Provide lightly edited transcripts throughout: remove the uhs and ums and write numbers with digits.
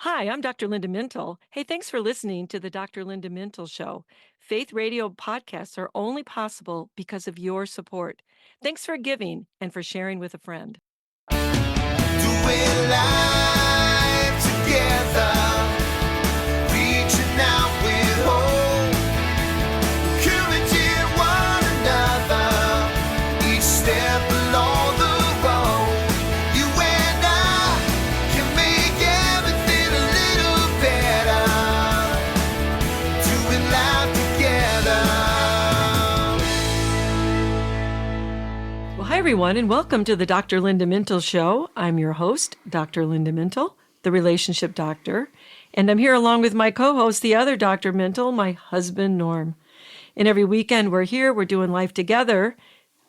Hi, I'm Dr. Linda Mintle. Hey, thanks for listening to the Dr. Linda Mintle Show. Faith radio podcasts are only possible because of your support. Thanks for giving and for sharing with a friend. Doing life together, reaching out with hope, encouraging one another, each step along the road. You and I can make everything a little better, doing life together. Well, hi, everyone, and welcome to the Dr. Linda Mintle Show. I'm your host, Dr. Linda Mintle, the relationship doctor, and I'm here along with my co-host, the other Dr. Mintle, my husband, Norm. And every weekend we're here, we're doing life together.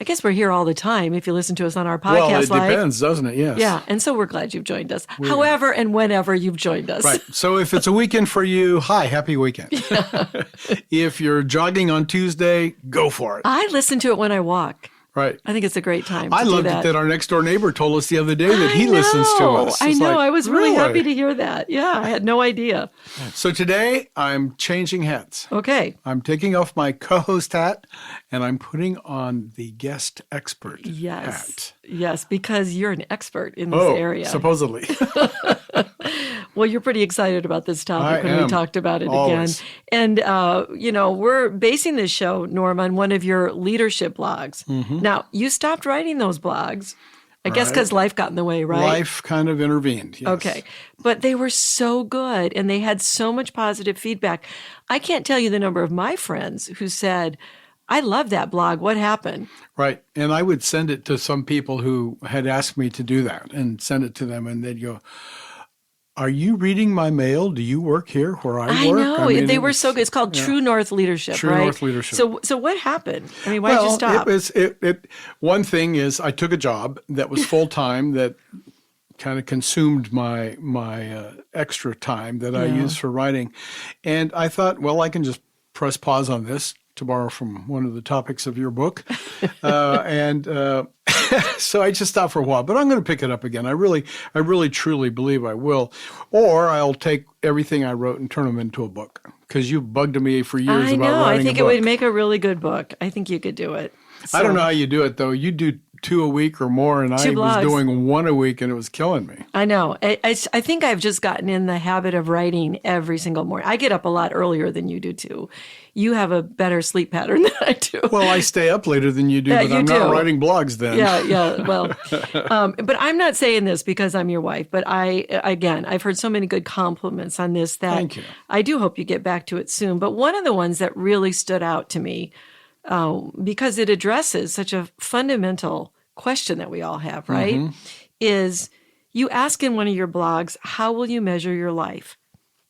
I guess we're here all the time if you listen to us on our podcast. Well, it depends, doesn't it? Yes. Yeah, and so we're glad you've joined us. However and whenever you've joined us. Right. So if it's a weekend for you, hi, happy weekend. If you're jogging on Tuesday, go for it. I listen to it when I walk. Right. I think it's a great time I to do loved that. it that our next door neighbor told us the other day that he listens to us. I It's know. like, I was really happy to hear that. Yeah, I had no idea. So today I'm changing hats. Okay. I'm taking off my co-host hat and I'm putting on the guest expert hat. Yes, because you're an expert in this Oh, area. supposedly. Well, you're pretty excited about this topic I when we am. talked about it Always. again. And, we're basing this show, Norm, on one of your leadership blogs. Mm-hmm. Now, you stopped writing those blogs, I guess Right. because life got in the way, right? Life kind of intervened. Yes. Okay. But they were so good and they had so much positive feedback. I can't tell you the number of my friends who said, I love that blog. What happened? Right. And I would send it to some people who had asked me to do that and send it to them and they'd go, are you reading my mail? Do you work here where I work? know. mean, They it were was- so good. It's called True North Leadership, True right? North Leadership. So what happened? I mean, why did you stop? One thing is I took a job that was full time that kind of consumed my extra time that I used for writing. And I thought, well, I can just press pause on this, to borrow from one of the topics of your book. So I just stopped for a while, but I'm going to pick it up again. I really truly believe I will. Or I'll take everything I wrote and turn them into a book, because you bugged me for years I about know. writing I think a it book. would make a really good book. I think you could do it. I don't So- know how you do it, though. You do 2 a week or more, and I Two was blogs. doing 1 a week, and it was killing me. I know. I think I've just gotten in the habit of writing every single morning. I get up a lot earlier than you do, too. You have a better sleep pattern than I do. Well, I stay up later than you do, Yeah, but you I'm not do. writing blogs then. Yeah. Well, but I'm not saying this because I'm your wife. But I've heard so many good compliments on this that Thank you. I do hope you get back to it soon. But one of the ones that really stood out to me, because it addresses such a fundamental question that we all have, right? Mm-hmm. Is you ask in one of your blogs, how will you measure your life?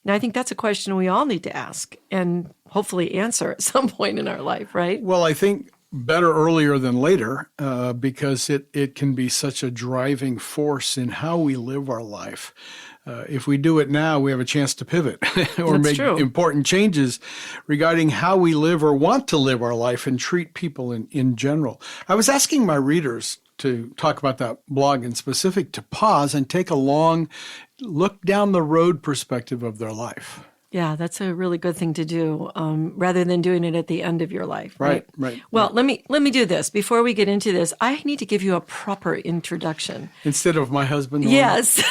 Now, I think that's a question we all need to ask and hopefully answer at some point in our life, right? Well, I think better earlier than later, because it can be such a driving force in how we live our life. If we do it now, we have a chance to pivot or That's make true. important changes regarding how we live or want to live our life and treat people in general. I was asking my readers to talk about that blog in specific to pause and take a long look down the road perspective of their life. Yeah, that's a really good thing to do, rather than doing it at the end of your life. Right. Well, let me do this before we get into this. I need to give you a proper introduction. Instead of my husband. Yes.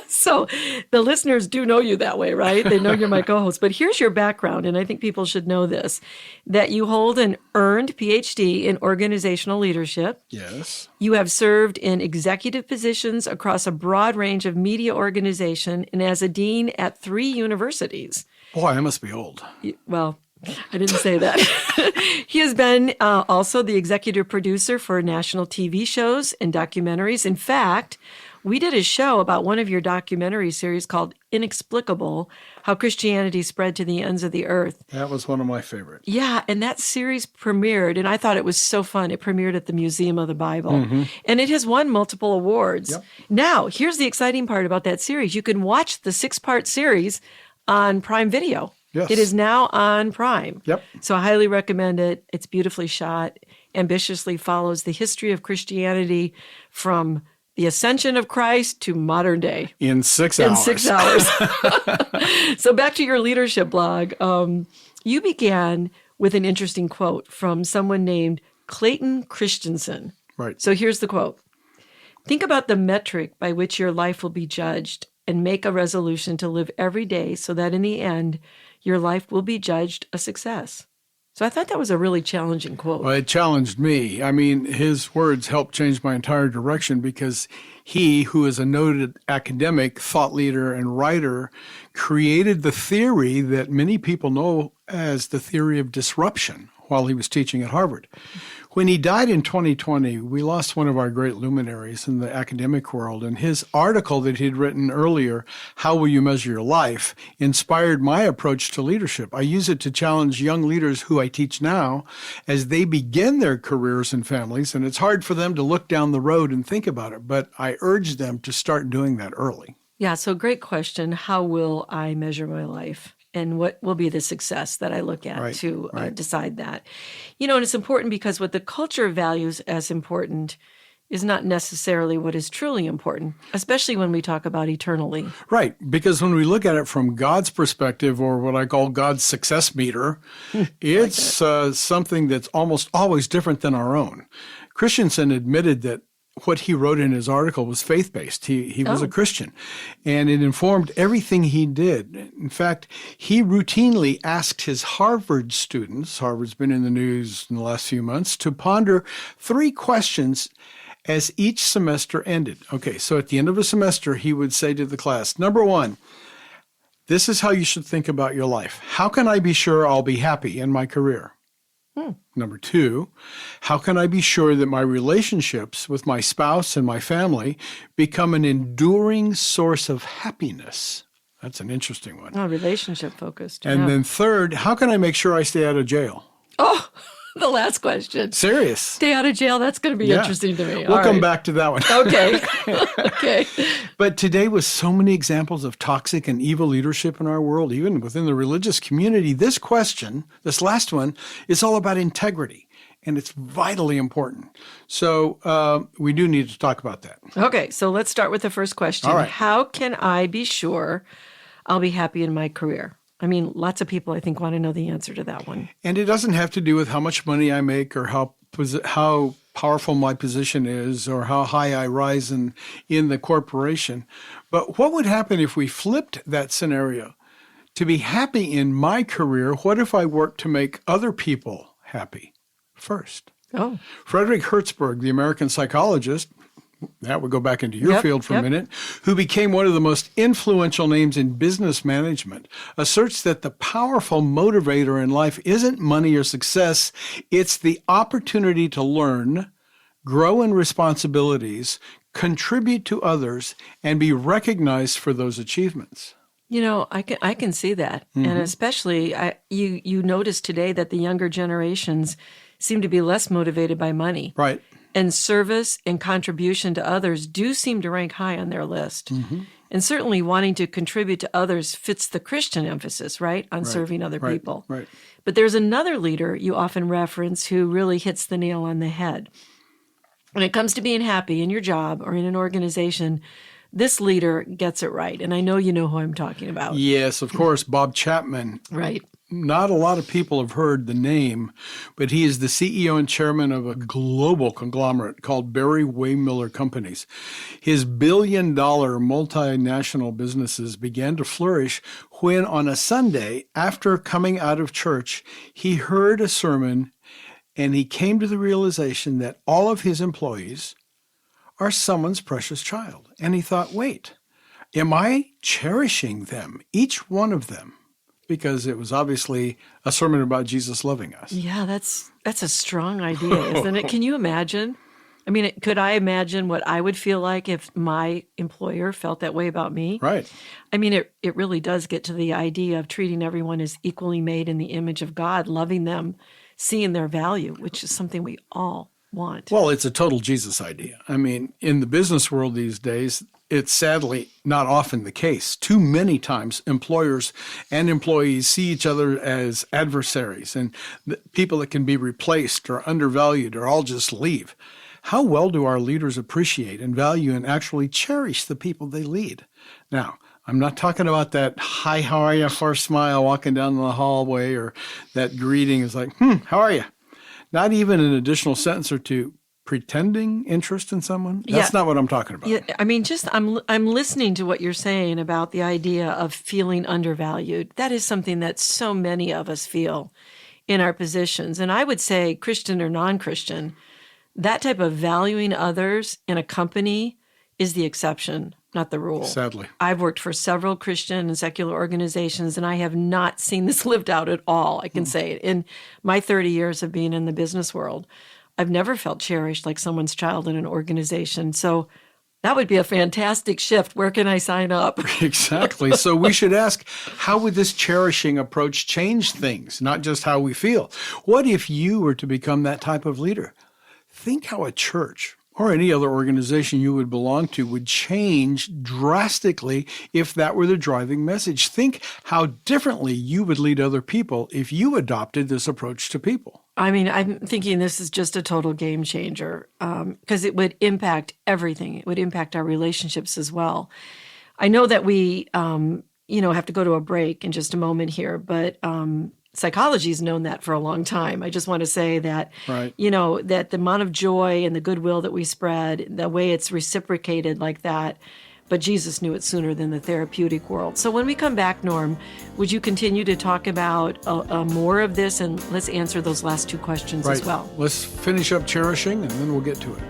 So the listeners do know you that way, right? They know you're my co-host. But here's your background, and I think people should know this, that you hold an earned PhD in organizational leadership. Yes. You have served in executive positions across a broad range of media organization and as a dean at 3 universities. Boy, I must be old. Well, I didn't say that. He has been also the executive producer for national TV shows and documentaries. In fact, we did a show about one of your documentary series called Inexplicable, How Christianity Spread to the Ends of the Earth. That was one of my favorites. Yeah, and that series premiered, and I thought it was so fun. It premiered at the Museum of the Bible, and it has won multiple awards. Yep. Now, here's the exciting part about that series. You can watch the 6-part series on Prime Video. Yes. It is now on Prime. Yep. So I highly recommend it. It's beautifully shot, ambitiously follows the history of Christianity from The Ascension of Christ to Modern Day. In 6 hours. In 6 hours. So back to your leadership blog. You began with an interesting quote from someone named Clayton Christensen. Right. So here's the quote. Think about the metric by which your life will be judged and make a resolution to live every day so that in the end, your life will be judged a success. So I thought that was a really challenging quote. Well, it challenged me. I mean, his words helped change my entire direction because he, who is a noted academic, thought leader, and writer, created the theory that many people know as the theory of disruption while he was teaching at Harvard. When he died in 2020, we lost one of our great luminaries in the academic world, and his article that he'd written earlier, How Will You Measure Your Life?, inspired my approach to leadership. I use it to challenge young leaders who I teach now as they begin their careers and families, and it's hard for them to look down the road and think about it, but I urge them to start doing that early. Yeah, so great question. How will I measure my life? And what will be the success that I look at to decide that? You know, and it's important because what the culture values as important is not necessarily what is truly important, especially when we talk about eternally. Right, because when we look at it from God's perspective, or what I call God's success meter, it's something that's almost always different than our own. Christensen admitted that what he wrote in his article was faith-based. He was a Christian, and it informed everything he did. In fact, he routinely asked his Harvard students, Harvard's been in the news in the last few months, to ponder 3 questions as each semester ended. Okay, so at the end of a semester, he would say to the class, number 1, this is how you should think about your life. How can I be sure I'll be happy in my career? Number 2, how can I be sure that my relationships with my spouse and my family become an enduring source of happiness? That's an interesting one. Oh, relationship focused. And then 3rd, how can I make sure I stay out of jail? Oh, the last question. Serious. Stay out of jail. That's going to be interesting to me. We'll come back to that one. Okay. Okay. But today, with so many examples of toxic and evil leadership in our world, even within the religious community, this question, this last one, is all about integrity, and it's vitally important. So we do need to talk about that. Okay. So let's start with the first question. All right. How can I be sure I'll be happy in my career? I mean, lots of people, I think, want to know the answer to that one. And it doesn't have to do with how much money I make or how powerful my position is or how high I rise in the corporation. But what would happen if we flipped that scenario? To be happy in my career, what if I worked to make other people happy first? Oh. Frederick Hertzberg, the American psychologist, that would go back into your field for a minute, who became one of the most influential names in business management, asserts that the powerful motivator in life isn't money or success, it's the opportunity to learn, grow in responsibilities, contribute to others, and be recognized for those achievements. You know, I can see that. Mm-hmm. And especially, you notice today that the younger generations seem to be less motivated by money. Right. And service and contribution to others do seem to rank high on their list. Mm-hmm. And certainly wanting to contribute to others fits the Christian emphasis, right, on serving other people. Right. But there's another leader you often reference who really hits the nail on the head. When it comes to being happy in your job or in an organization, this leader gets it right. And I know you know who I'm talking about. Yes, of course, Bob Chapman. Right. Not a lot of people have heard the name, but he is the CEO and chairman of a global conglomerate called Barry Wehmiller Companies. His billion-dollar multinational businesses began to flourish when on a Sunday, after coming out of church, he heard a sermon and he came to the realization that all of his employees are someone's precious child. And he thought, wait, am I cherishing them, each one of them? Because it was obviously a sermon about Jesus loving us. Yeah, that's a strong idea, isn't it? Can you imagine? I mean, could I imagine what I would feel like if my employer felt that way about me? Right. I mean, it really does get to the idea of treating everyone as equally made in the image of God, loving them, seeing their value, which is something we all want. Well, it's a total Jesus idea. I mean, in the business world these days, it's sadly not often the case. Too many times, employers and employees see each other as adversaries and people that can be replaced or undervalued or all just leave. How well do our leaders appreciate and value and actually cherish the people they lead? Now, I'm not talking about that hi, how are you, first smile walking down the hallway, or that greeting is like, how are you? Not even an additional sentence or two pretending interest in someone. That's not what I'm talking about. Yeah, I mean, just I'm listening to what you're saying about the idea of feeling undervalued. That is something that so many of us feel in our positions. And I would say, Christian or non-Christian, that type of valuing others in a company is the exception, not the rule. Sadly. I've worked for several Christian and secular organizations, and I have not seen this lived out at all, I can say it. In my 30 years of being in the business world, I've never felt cherished like someone's child in an organization. So that would be a fantastic shift. Where can I sign up? Exactly. So we should ask, how would this cherishing approach change things, not just how we feel? What if you were to become that type of leader? Think how a church or any other organization you would belong to would change drastically if that were the driving message. Think how differently you would lead other people if you adopted this approach to people. I mean, I'm thinking this is just a total game changer because it would impact everything. It would impact our relationships as well. I know that we, have to go to a break in just a moment here, but psychology's known that for a long time. I just want to say that, right. That the amount of joy and the goodwill that we spread, the way it's reciprocated like that, but Jesus knew it sooner than the therapeutic world. So when we come back, Norm, would you continue to talk about more of this? And let's answer those last two questions as well. Let's finish up cherishing, and then we'll get to it.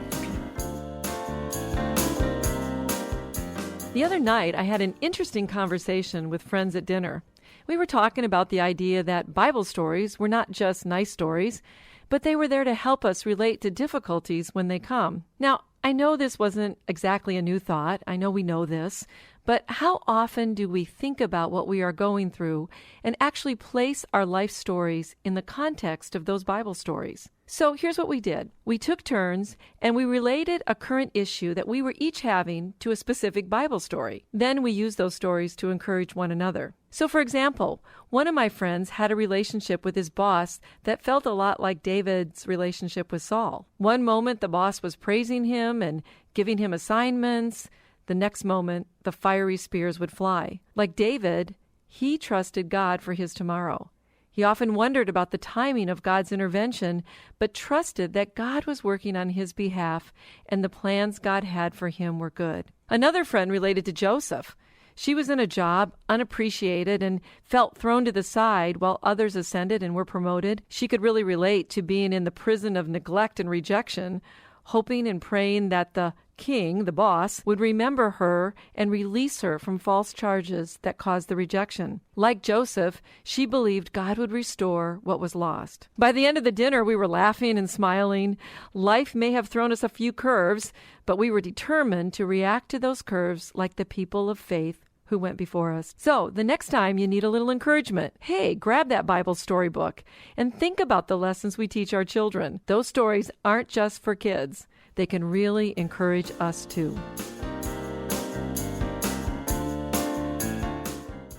The other night, I had an interesting conversation with friends at dinner. We were talking about the idea that Bible stories were not just nice stories, but they were there to help us relate to difficulties when they come. Now, I know this wasn't exactly a new thought. I know we know this. But how often do we think about what we are going through and actually place our life stories in the context of those Bible stories? So here's what we did. We took turns and we related a current issue that we were each having to a specific Bible story. Then we used those stories to encourage one another. So for example, one of my friends had a relationship with his boss that felt a lot like David's relationship with Saul. One moment the boss was praising him and giving him assignments. The next moment, the fiery spears would fly. Like David, he trusted God for his tomorrow. He often wondered about the timing of God's intervention, but trusted that God was working on his behalf and the plans God had for him were good. Another friend related to Joseph. She was in a job, unappreciated, and felt thrown to the side while others ascended and were promoted. She could really relate to being in the prison of neglect and rejection, hoping and praying that the king, the boss, would remember her and release her from false charges that caused the rejection. Like Joseph, she believed God would restore what was lost. By the end of the dinner, we were laughing and smiling. Life may have thrown us a few curves, but we were determined to react to those curves like the people of faith who went before us. So the next time you need a little encouragement, hey, grab that Bible storybook and think about the lessons we teach our children. Those stories aren't just for kids. They can really encourage us too.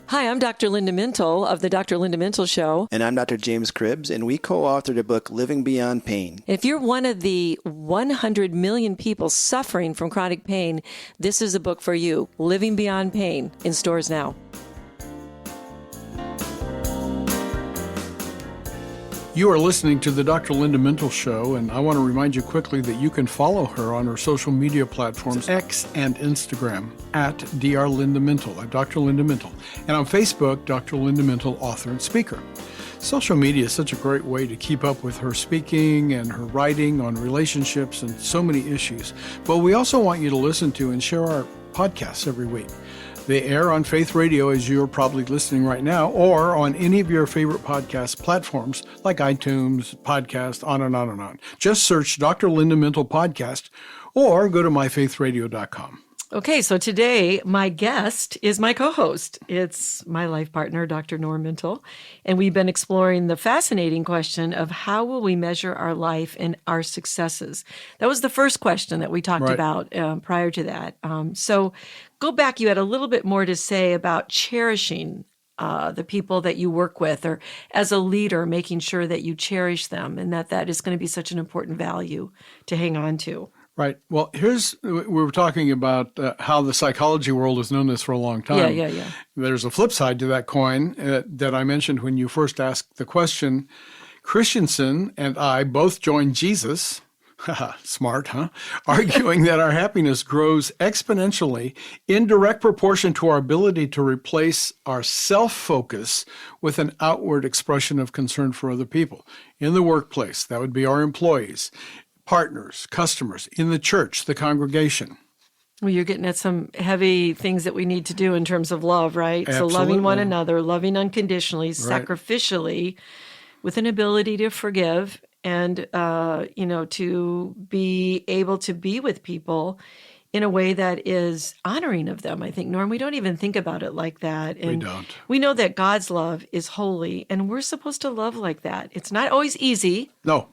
Hi, I'm Dr. Linda Mintle of the Dr. Linda Mintle Show. And I'm Dr. James Cribbs, and we co-authored a book, Living Beyond Pain. If you're one of the 100 million people suffering from chronic pain, this is a book for you. Living Beyond Pain, in stores now. You are listening to the Dr. Linda Mintle Show, and I want to remind you quickly that you can follow her on her social media platforms, X and Instagram, at Dr. Linda Mintle, at Dr. Linda Mintle, and on Facebook, Dr. Linda Mintle, author and speaker. Social media is such a great way to keep up with her speaking and her writing on relationships and so many issues. But we also want you to listen to and share our podcasts every week. They air on Faith Radio, as you're probably listening right now, or on any of your favorite podcast platforms like iTunes, Podcast, on and on and on. Just search Dr. Linda Mintle Podcast or go to myfaithradio.com. Okay, so today my guest is my co-host. It's my life partner, Dr. Norm Mintle, and we've been exploring the fascinating question of how will we measure our life and our successes. That was the first question that we talked about prior to that. So go back, you had a little bit more to say about cherishing the people that you work with, or as a leader, making sure that you cherish them and that is going to be such an important value to hang on to. Right. Well, we were talking about how the psychology world has known this for a long time. Yeah. There's a flip side to that coin that I mentioned when you first asked the question. Christensen and I both joined Jesus, smart, huh? Arguing that our happiness grows exponentially in direct proportion to our ability to replace our self-focus with an outward expression of concern for other people. In the workplace, that would be our employees, partners, customers, in the church, the congregation. Well, you're getting at some heavy things that we need to do in terms of love, right? Absolutely. So loving one another, loving unconditionally, sacrificially, with an ability to forgive and, to be able to be with people in a way that is honoring of them. I think, Norm, we don't even think about it like that. And We don't. We know that God's love is holy, and we're supposed to love like that. It's not always easy. No,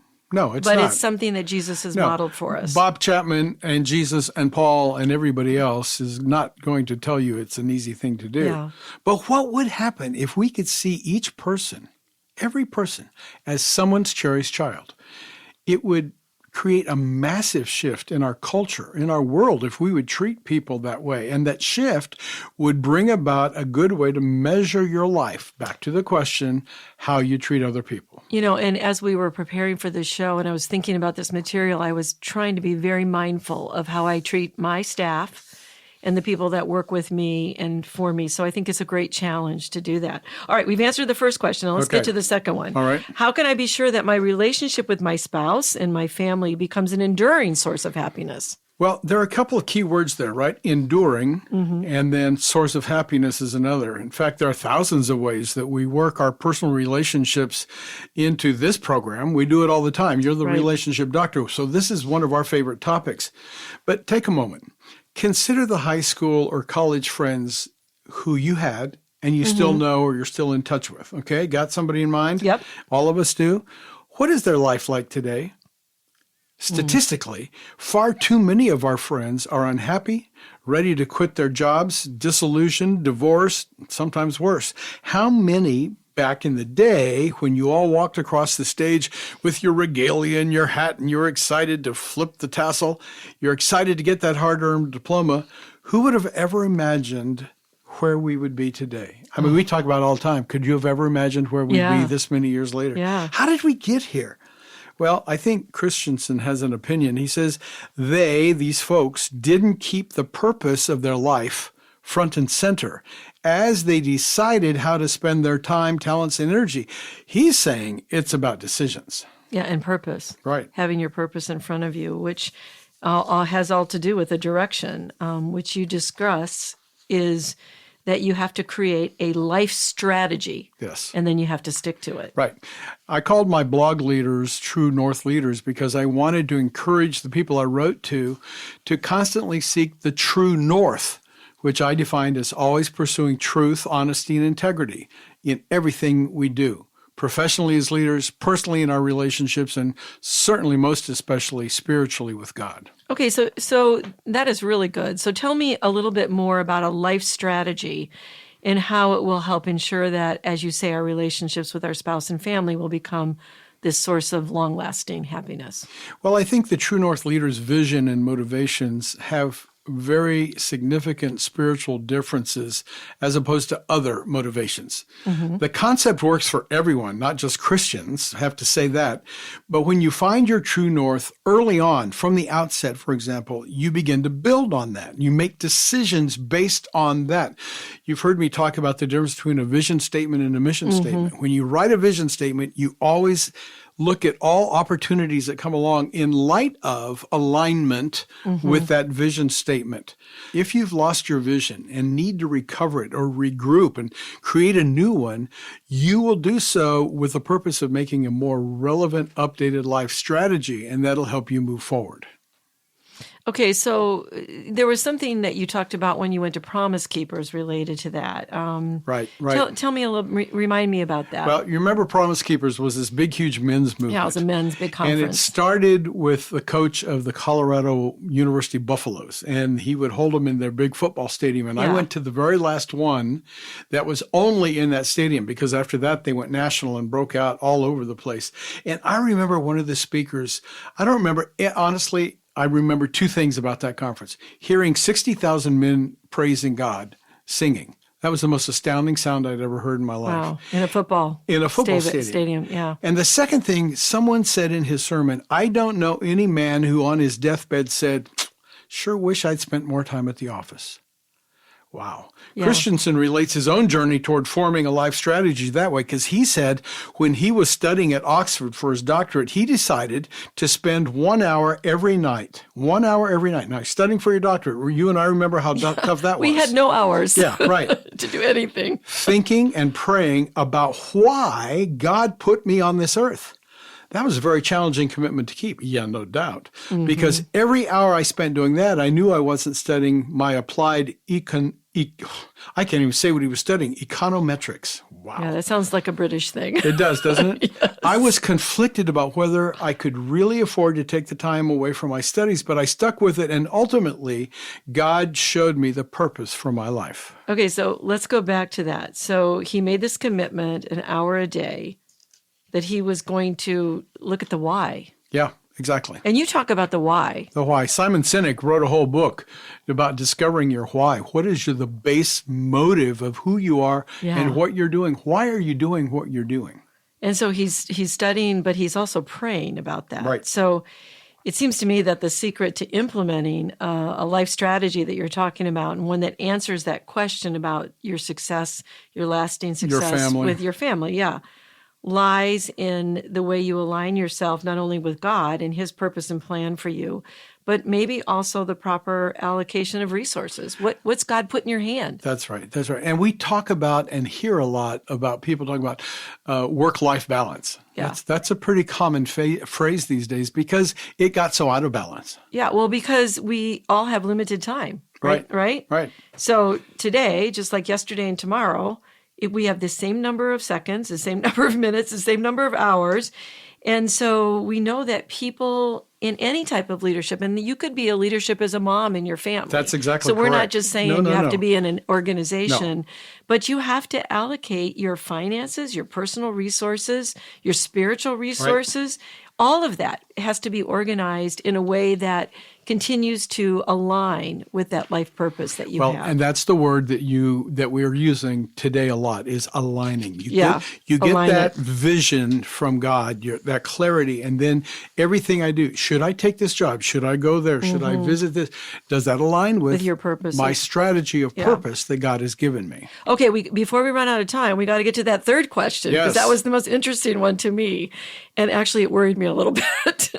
it's but not. it's something that Jesus has modeled for us. Bob Chapman and Jesus and Paul and everybody else is not going to tell you it's an easy thing to do. Yeah. But what would happen if we could see each person, every person, as someone's cherished child? It would create a massive shift in our culture, in our world, if we would treat people that way. And that shift would bring about a good way to measure your life. Back to the question, how you treat other people. And as we were preparing for this show and I was thinking about this material, I was trying to be very mindful of how I treat my staff and the people that work with me and for me. So I think it's a great challenge to do that. All right, we've answered the first question. Now let's get to the second one. All right. How can I be sure that my relationship with my spouse and my family becomes an enduring source of happiness? Well, there are a couple of key words there, right? Enduring, and then source of happiness is another. In fact, there are thousands of ways that we work our personal relationships into this program. We do it all the time. You're the relationship doctor, so this is one of our favorite topics. But take a moment. Consider the high school or college friends who you had and you still know or you're still in touch with, okay? Got somebody in mind? Yep. All of us do. What is their life like today? Statistically, far too many of our friends are unhappy, ready to quit their jobs, disillusioned, divorced, sometimes worse. How many back in the day when you all walked across the stage with your regalia and your hat and you're excited to flip the tassel, you're excited to get that hard-earned diploma, who would have ever imagined where we would be today? I mean, we talk about it all the time. Could you have ever imagined where we'd be this many years later? Yeah. How did we get here? Well, I think Christensen has an opinion. He says these folks, didn't keep the purpose of their life front and center as they decided how to spend their time, talents, and energy. He's saying it's about decisions. Yeah, and purpose. Right. Having your purpose in front of you, which has all to do with the direction, which you discuss is that you have to create a life strategy. Yes. And then you have to stick to it. Right. I called my blog leaders True North leaders because I wanted to encourage the people I wrote to constantly seek the true north, which I defined as always pursuing truth, honesty, and integrity in everything we do, professionally as leaders, personally in our relationships, and certainly most especially spiritually with God. Okay, so that is really good. So tell me a little bit more about a life strategy and how it will help ensure that, as you say, our relationships with our spouse and family will become this source of long-lasting happiness. Well, I think the True North leaders' vision and motivations have very significant spiritual differences as opposed to other motivations. The concept works for everyone, not just Christians, I have to say that. But when you find your true north early on, from the outset, for example, you begin to build on that. You make decisions based on that. You've heard me talk about the difference between a vision statement and a mission statement. When you write a vision statement, you always look at all opportunities that come along in light of alignment with that vision statement. If you've lost your vision and need to recover it or regroup and create a new one, you will do so with the purpose of making a more relevant, updated life strategy, and that'll help you move forward. Okay, so there was something that you talked about when you went to Promise Keepers related to that. Right. Tell me a little, remind me about that. Well, you remember Promise Keepers was this big, huge men's movement. Yeah, it was a men's big And it conference. started with the coach of the Colorado University Buffaloes, and he would hold them in their big football stadium. And I Yeah. went to the very last one that was only in that stadium, because after that they went national and broke out all over the place. And I remember one of the speakers, I don't remember, honestly, I remember two things about that conference. Hearing 60,000 men praising God, singing. That was the most astounding sound I'd ever heard in my life. Wow, in a football stadium. Yeah. And the second thing, someone said in his sermon, I don't know any man who on his deathbed said, sure wish I'd spent more time at the office. Wow. Yeah. Christensen relates his own journey toward forming a life strategy that way, because he said when he was studying at Oxford for his doctorate, he decided to spend 1 hour every night. 1 hour every night. Now, studying for your doctorate, you and I remember how tough that was. We had no hours Yeah, right. to do anything. Thinking and praying about why God put me on this earth. That was a very challenging commitment to keep. Yeah, no doubt. Mm-hmm. Because every hour I spent doing that, I knew I wasn't studying my applied I can't even say what he was studying. Econometrics. Wow. Yeah, that sounds like a British thing. It does, doesn't it? Yes. I was conflicted about whether I could really afford to take the time away from my studies, but I stuck with it. And ultimately, God showed me the purpose for my life. Okay, so let's go back to that. So he made this commitment, an hour a day, that he was going to look at the why. Yeah, exactly. And you talk about the why. The why. Simon Sinek wrote a whole book about discovering your why. What is the base motive of who you are Yeah. and what you're doing? Why are you doing what you're doing? And so he's studying, but he's also praying about that. Right. So it seems to me that the secret to implementing a life strategy that you're talking about, and one that answers that question about your success, your lasting success family. with your family, lies in the way you align yourself not only with God and his purpose and plan for you, but maybe also the proper allocation of resources. What's God put in your hand? That's right. That's right. And we talk about and hear a lot about people talking about work-life balance. Yeah. That's a pretty common phrase these days because it got so out of balance. Yeah, well, because we all have limited time, Right. Right? Right. So today, just like yesterday and tomorrow, we have the same number of seconds, the same number of minutes, the same number of hours. And so we know that people in any type of leadership, and you could be a leadership as a mom in your family. That's exactly So we're not correct. just saying No, you have no. to be in an organization, but you have to allocate your finances, your personal resources, your spiritual resources. All of that has to be organized in a way that continues to align with that life purpose that you Well, have. and that's the word that we're using today a lot is aligning. You get align that it. vision from God, that clarity, and then everything I do. Should I take this job? Should I go there? Should I visit this? Does that align with your purpose? my strategy of purpose that God has given me? Okay, before we run out of time, we got to get to that third question because Yes. that was the most interesting one to me. And actually, it worried me a little bit.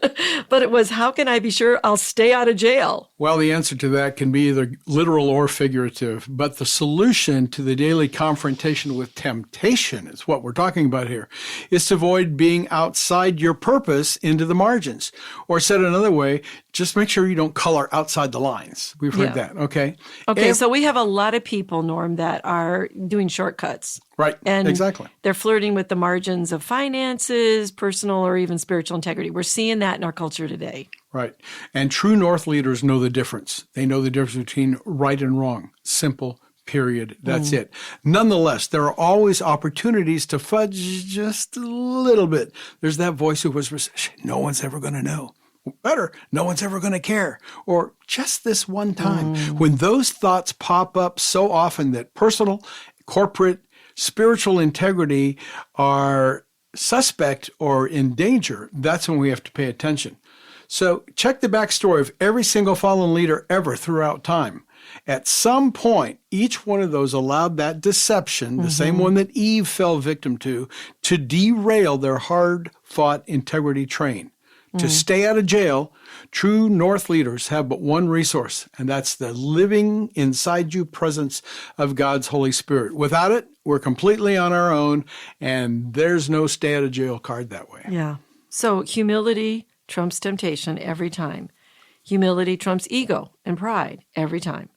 But it was, how can I be sure I'll stay out of jail? Well, the answer to that can be either literal or figurative, but the solution to the daily confrontation with temptation is what we're talking about here, is to avoid being outside your purpose into the margins. Or said another way, just make sure you don't color outside the lines. We've heard Yeah. that, okay? Okay, And- so we have a lot of people, Norm, that are doing shortcuts. Right, And exactly. they're flirting with the margins of finances, personal, or even spiritual integrity. We're seeing that in our culture today. Right. And true North leaders know the difference. They know the difference between right and wrong. Simple, period. That's it. Nonetheless, there are always opportunities to fudge just a little bit. There's that voice who whispers, no one's ever going to know. Better, no one's ever going to care. Or just this one time. When those thoughts pop up so often that personal, corporate, spiritual integrity are suspect or in danger, that's when we have to pay attention. So check the backstory of every single fallen leader ever throughout time. At some point, each one of those allowed that deception, the same one that Eve fell victim to derail their hard-fought integrity train. To stay out of jail, true North leaders have but one resource, and that's the living inside you presence of God's Holy Spirit. Without it, we're completely on our own, and there's no stay out of jail card that way. Yeah. So humility trumps temptation every time. Humility trumps ego and pride every time.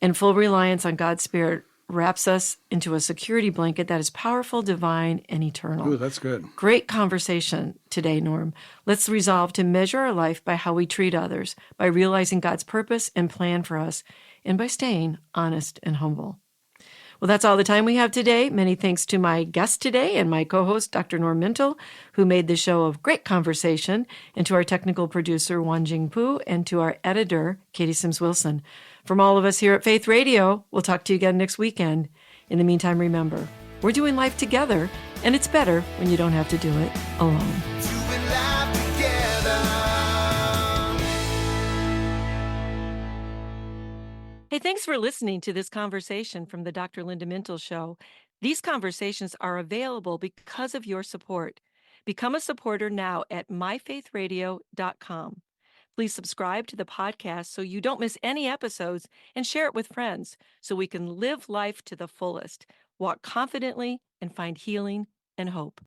And full reliance on God's Spirit wraps us into a security blanket that is powerful, divine, and eternal. Ooh, that's good. Great conversation today, Norm. Let's resolve to measure our life by how we treat others, by realizing God's purpose and plan for us, and by staying honest and humble. Well, that's all the time we have today. Many thanks to my guest today and my co-host, Dr. Norm Mintle, who made the show a great conversation, and to our technical producer, Wanjing Pu, and to our editor, Katie Sims-Wilson. From all of us here at Faith Radio, we'll talk to you again next weekend. In the meantime, remember, we're doing life together, and it's better when you don't have to do it alone. Doing life together. Hey, thanks for listening to this conversation from the Dr. Linda Mintle Show. These conversations are available because of your support. Become a supporter now at myfaithradio.com. Please subscribe to the podcast so you don't miss any episodes, and share it with friends so we can live life to the fullest, walk confidently, and find healing and hope.